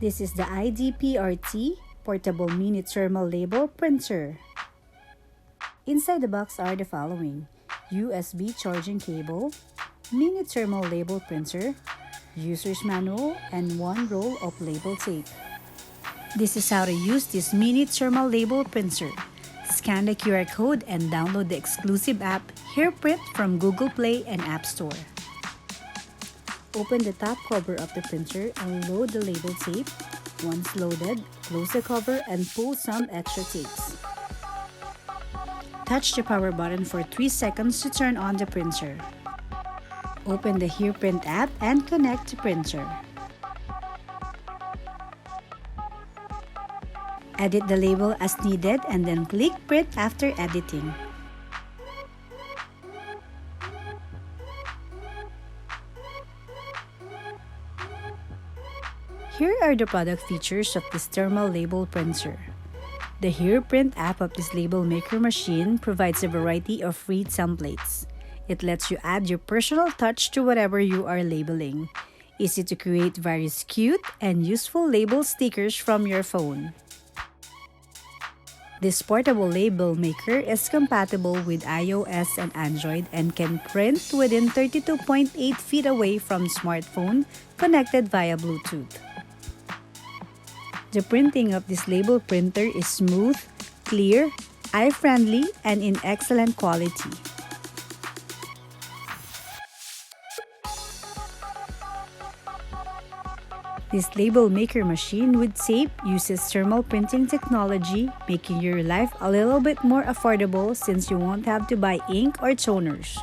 This is the iDPRT Portable Mini Thermal Label Printer. Inside the box are the following: USB charging cable, mini thermal label printer, user's manual, and one roll of label tape. This is how to use this mini thermal label printer. Scan the QR code and download the exclusive app Hereprint from Google Play and App Store. Open the top cover of the printer and load the label tape. Once loaded, close the cover and pull some extra tapes. Touch the power button for 3 seconds to turn on the printer. Open the Hereprint app and connect the printer. Edit the label as needed and then click Print after editing. Here are the product features of this thermal label printer. The Hereprint app of this label maker machine provides a variety of free templates. It lets you add your personal touch to whatever you are labeling. Easy to create various cute and useful label stickers from your phone. This portable label maker is compatible with iOS and Android and can print within 32.8 feet away from smartphone connected via Bluetooth. The printing of this label printer is smooth, clear, eye-friendly, and in excellent quality. This label maker machine with tape uses thermal printing technology, making your life a little bit more affordable since you won't have to buy ink or toners.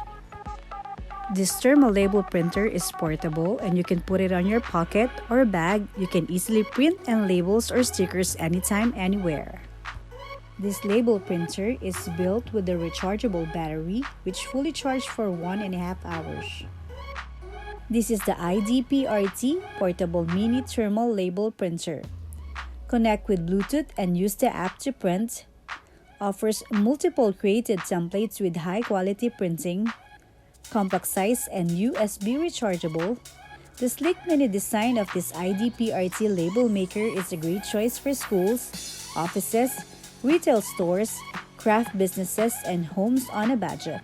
This thermal label printer is portable and you can put it on your pocket or bag. You can easily print and labels or stickers anytime, anywhere. This label printer is built with a rechargeable battery which fully charged for 1.5 hours. This is the iDPRT Portable Mini Thermal Label Printer. Connect with Bluetooth and use the app to print. Offers multiple created templates with high-quality printing. Compact size and USB rechargeable. The sleek mini design of this iDPRT label maker is a great choice for schools, offices, retail stores, craft businesses, and homes on a budget.